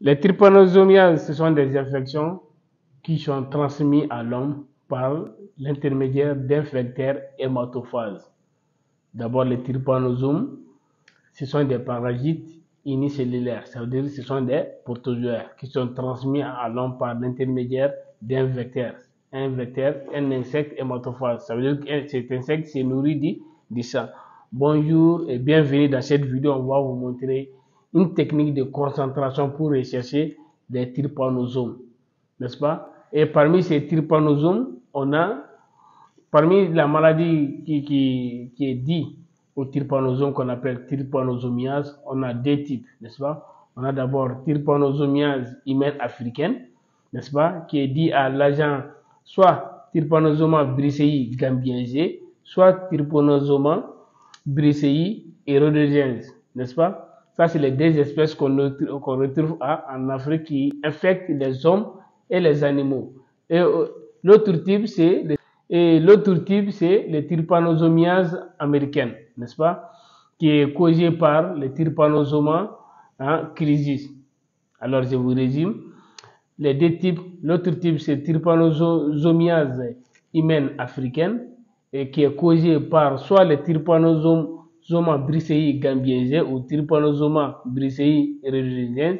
Les trypanosomiases, ce sont des infections qui sont transmises à l'homme par l'intermédiaire d'un vecteur hématophage. D'abord, les trypanosomes, ce sont des parasites unicellulaires, ça veut dire que ce sont des protozoaires qui sont transmis à l'homme par l'intermédiaire d'un vecteur. Un insecte hématophage, ça veut dire que cet insecte se nourrit du sang. Bonjour et bienvenue dans cette vidéo, on va vous montrer une technique de concentration pour rechercher des trypanosomes, n'est-ce pas? Et parmi ces trypanosomes, on a, parmi la maladie qui est due au trypanosome qu'on appelle trypanosomiase, on a deux types, n'est-ce pas? On a d'abord trypanosomiase humaine africaine, n'est-ce pas? Qui est due à l'agent soit Trypanosoma brucei gambiense, soit Trypanosoma brucei rhodesiense, n'est-ce pas? Ça, c'est les deux espèces qu'on retrouve en Afrique qui infectent les hommes et les animaux. Et l'autre type, c'est les trypanosomiases américaines, n'est-ce pas? Qui est causé par les Trypanosoma crisis. Alors, je vous résume. Les deux types, l'autre type, c'est trypanosomiase humaine africaine, et qui est causé par soit les Trypanosoma brucei gambiense ou Trypanosoma brucei rhodesiense,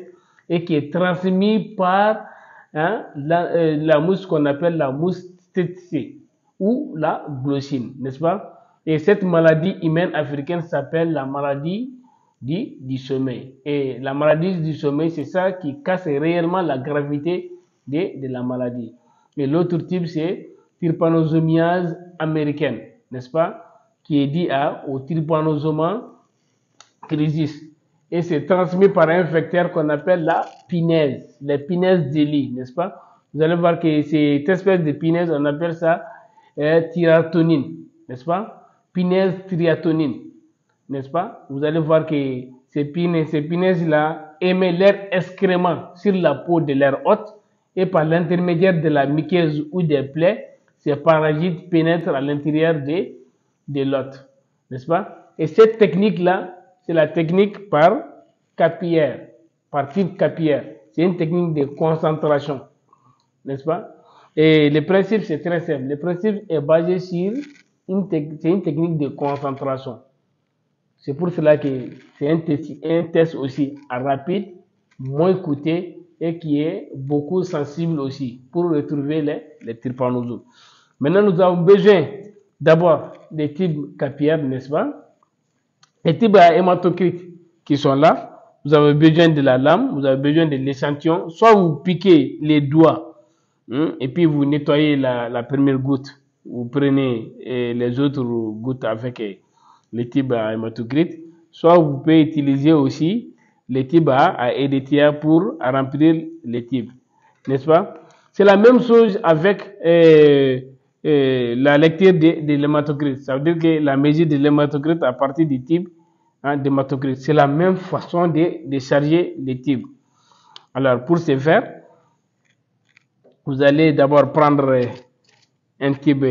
et qui est transmis par la mouche qu'on appelle la mouche tsetse ou la glossine, n'est-ce pas? Et cette maladie humaine africaine s'appelle la maladie du sommeil. Et la maladie du sommeil, c'est ça qui casse réellement la gravité de la maladie. Et l'autre type, c'est trypanosomiase américaine, n'est-ce pas? Qui est dit au Trypanosoma crisis. Et c'est transmis par un vecteur qu'on appelle la punaise, les punaises de lit, n'est-ce pas? Vous allez voir que cette espèce de punaise, on appelle ça triatonine, n'est-ce pas? Punaise triatonine, n'est-ce pas? Vous allez voir que ces punaises-là émettent leur excrément sur la peau de leur hôte, et par l'intermédiaire de la muqueuse ou des plaies, ces parasites pénètrent à l'intérieur de l'hôte, n'est-ce pas? Et cette technique-là, c'est la technique par capillaire, par type capillaire. C'est une technique de concentration, n'est-ce pas? Et le principe, c'est très simple. Le principe est basé sur une technique de concentration. C'est pour cela que c'est un test aussi rapide, moins coûteux et qui est beaucoup sensible aussi pour retrouver les trypanosomes. Maintenant, nous avons besoin d'abord des types capillaires, n'est-ce pas? Les types hématocrites qui sont là, vous avez besoin de la lame, vous avez besoin de l'échantillon, soit vous piquez les doigts et puis vous nettoyez la première goutte, vous prenez les autres gouttes avec les types hématocrites, soit vous pouvez utiliser aussi les types à EDTA pour remplir les types, n'est-ce pas? C'est la même chose avec la lecture de l'hématocrite. Ça veut dire que la mesure de l'hématocrite à partir du type d'hématocrite, c'est la même façon de charger les types. Alors, pour ce faire, vous allez d'abord prendre un type,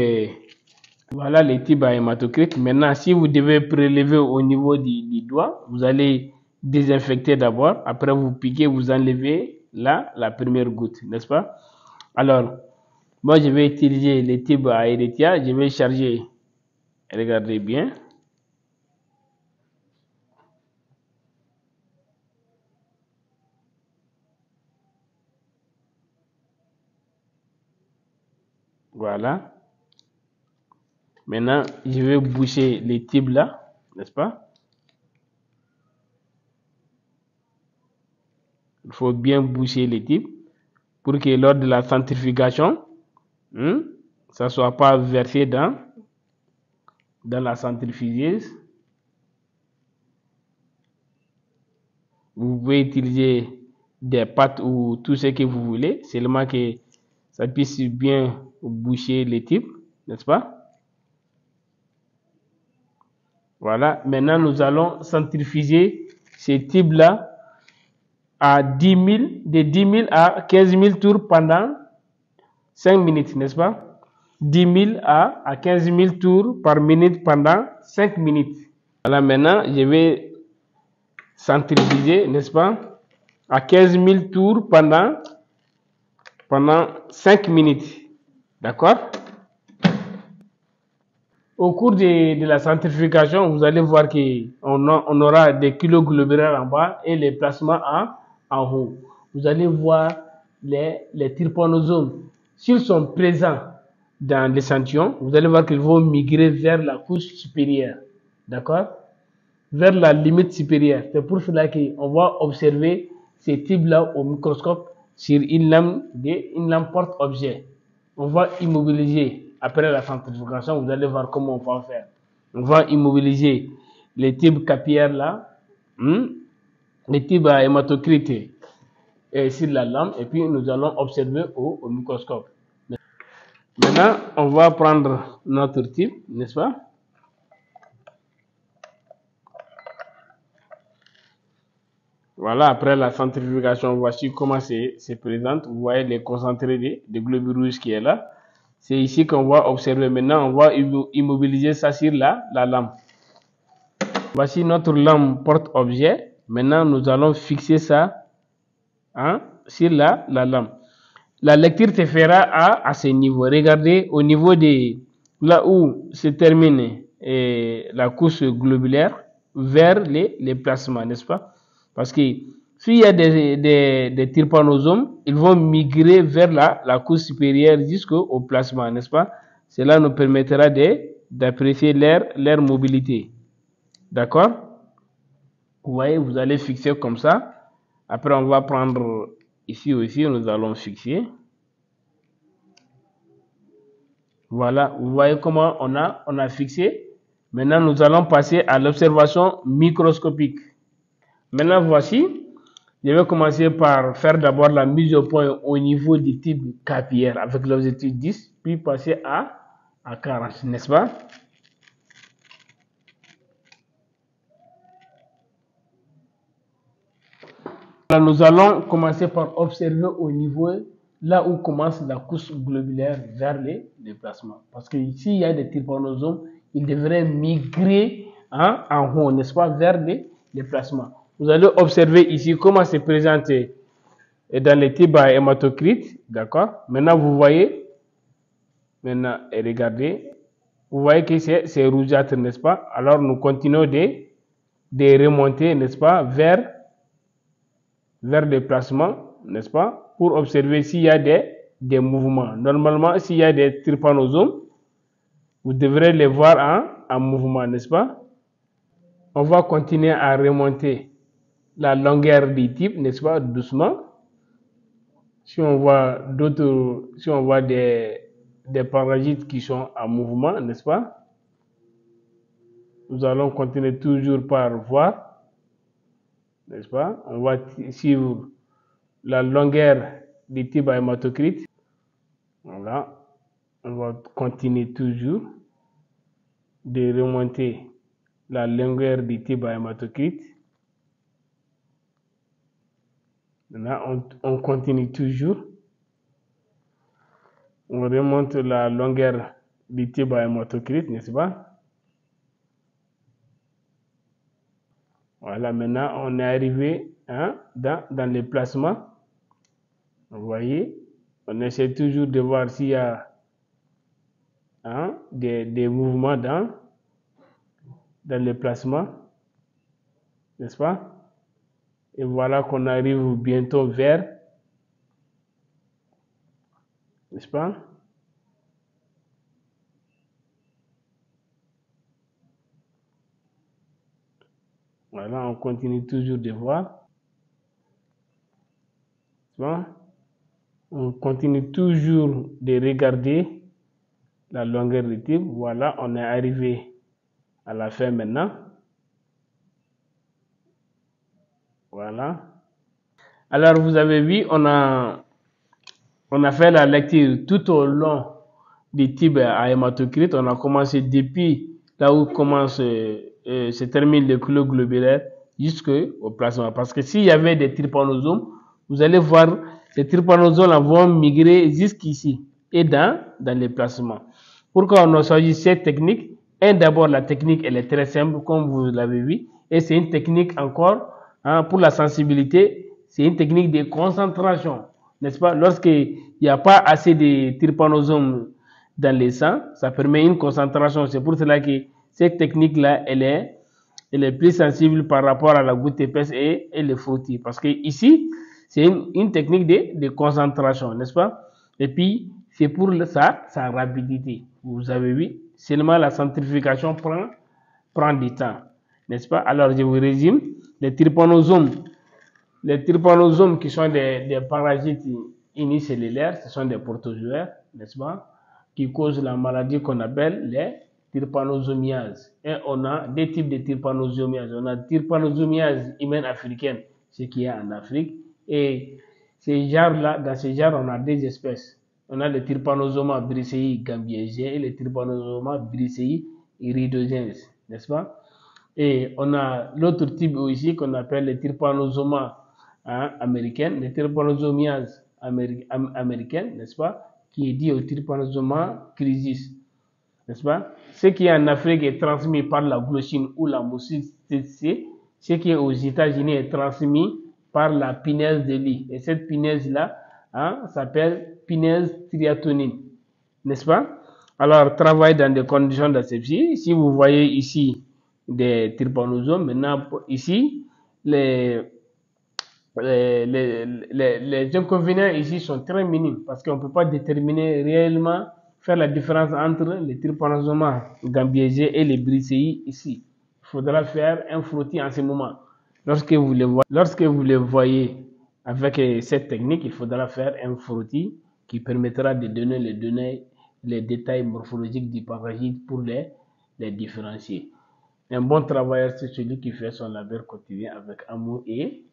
voilà les types à hématocrite. Maintenant, si vous devez prélever au niveau du doigt, vous allez désinfecter d'abord. Après, vous piquez, vous enlevez la première goutte, n'est-ce pas? Alors, moi, je vais utiliser les types à EDTA. Je vais charger, regardez bien. Voilà. Maintenant, je vais boucher les types là, n'est-ce pas? Il faut bien boucher les types pour que lors de la centrifugation, ça ne soit pas versé dans la centrifugeuse. Vous pouvez utiliser des pâtes ou tout ce que vous voulez, seulement que ça puisse bien boucher les types, n'est-ce pas? Voilà, maintenant nous allons centrifuger ces types-là à de 10 000 à 15 000 tours pendant 5 minutes, n'est-ce pas? 10 000 à 15 000 tours par minute pendant 5 minutes. Voilà, maintenant je vais centrifuger, n'est-ce pas? à 15 000 tours pendant 5 minutes. D'accord? Au cours de la centrifugation, vous allez voir qu'on aura des kilos globulaires en bas et les plasmas en haut. Vous allez voir les trypanosomes. S'ils sont présents dans l'échantillon, vous allez voir qu'ils vont migrer vers la couche supérieure. D'accord? Vers la limite supérieure. C'est pour cela qu'on va observer ces types-là au microscope sur une lame porte-objet. On va immobiliser. Après la centrifugation, vous allez voir comment on va faire. On va immobiliser les types capillaires là, les types à hématocrite sur la lame, et puis nous allons observer au microscope. Maintenant, on va prendre notre type, n'est-ce pas? Voilà, après la centrifugation, voici comment se présente. Vous voyez les concentrés de globules rouges qui est là. C'est ici qu'on va observer. Maintenant, on va immobiliser ça sur la lame. Voici notre lame porte-objet. Maintenant, nous allons fixer ça sur la lame. La lecture se fera à ce niveau. Regardez au niveau de là où se termine la couche globulaire vers les plasmas, n'est-ce pas? Parce que s'il y a des trypanosomes, ils vont migrer vers la couche supérieure jusqu'au plasma, n'est-ce pas? Cela nous permettra d'apprécier leur mobilité. D'accord? Vous voyez, vous allez fixer comme ça. Après, on va prendre ici aussi, nous allons fixer. Voilà, vous voyez comment on a fixé. Maintenant, nous allons passer à l'observation microscopique. Maintenant, voici, je vais commencer par faire d'abord la mise au point au niveau du type capillaire avec l'objectif 10, puis passer à 40, n'est-ce pas? Là, nous allons commencer par observer au niveau là où commence la couche globulaire vers les plasmas. Parce que s'il y a des trypanosomes, ils devraient migrer en haut, n'est-ce pas, vers les plasmas. Vous allez observer ici comment se présente dans les types à hématocrite, d'accord? Maintenant, vous voyez, et regardez, vous voyez que c'est rougeâtre, n'est-ce pas? Alors, nous continuons de remonter, n'est-ce pas, vers les plasmas, n'est-ce pas, pour observer s'il y a des mouvements. Normalement, s'il y a des trypanosomes, vous devrez les voir en mouvement, n'est-ce pas? On va continuer à remonter la longueur du type, n'est-ce pas, doucement. Si on voit des parasites qui sont en mouvement, n'est-ce pas? Nous allons continuer toujours par voir, n'est-ce pas? On va suivre la longueur du type à hématocrite. Voilà. On va continuer toujours de remonter la longueur du type à hématocrite. Maintenant, on continue toujours. On remonte la longueur du type à hématocrite, n'est-ce pas? Voilà, maintenant, on est arrivé dans les plasmas. Vous voyez, on essaie toujours de voir s'il y a des mouvements dans les plasmas, n'est-ce pas? Et voilà qu'on arrive bientôt vers, n'est-ce pas? Voilà, on continue toujours de voir. Bon. On continue toujours de regarder la longueur du type. Voilà, on est arrivé à la fin maintenant. Voilà. Alors, vous avez vu, on a fait la lecture tout au long du type à hématocrite. On a commencé depuis là où se termine le clos globulaire jusqu'au plasma. Parce que s'il y avait des trypanosomes, vous allez voir, ces trypanosomes vont migrer jusqu'ici et dans les plasmas. Pourquoi on a choisi cette technique? D'abord, la technique, elle est très simple, comme vous l'avez vu. Et c'est une technique encore, pour la sensibilité, c'est une technique de concentration, n'est-ce pas? Lorsqu'il n'y a pas assez de trypanosomes dans le sang, ça permet une concentration. C'est pour cela que cette technique-là, elle est plus sensible par rapport à la goutte épaisse et le frottis. Parce que ici, c'est une technique de concentration, n'est-ce pas? Et puis, c'est pour sa rapidité. Vous avez vu, seulement la centrifugation prend du temps, n'est-ce pas? Alors, je vous résume. Les trypanosomes qui sont des parasites unicellulaires, ce sont des protozoaires, n'est-ce pas? Qui causent la maladie qu'on appelle les trypanosomiases. Et on a deux types de trypanosomiases. On a trypanosomiase humaine africaine, ce qui est en Afrique. Et ces genres-là, dans ces genres, on a deux espèces. On a le Trypanosoma bracei gambiensis et le Trypanosoma bracei iridogens, n'est-ce pas? Et on a l'autre type aussi qu'on appelle le Trypanosoma américaine, le Trypanosomiase américaine, n'est-ce pas? Qui est dit au Trypanosoma crisis, n'est-ce pas? Ce qui est en Afrique est transmis par la glossine ou la moustique C. Ce qui est aux États-Unis est transmis par la punaise de lit. Et cette punaise-là s'appelle punaise triatonine, n'est-ce pas? Alors, travaille dans des conditions d'asepsie. Si vous voyez ici des trypanosomes, maintenant, ici, les inconvénients ici sont très minimes parce qu'on ne peut pas déterminer réellement, faire la différence entre les Trypanosoma gambiensis et les bracei ici. Il faudra faire un frottis en ce moment. Lorsque vous les voyez avec cette technique, il faudra faire un frottis qui permettra de donner les détails morphologiques du parasite pour les différencier. Un bon travailleur, c'est celui qui fait son labeur quotidien avec amour et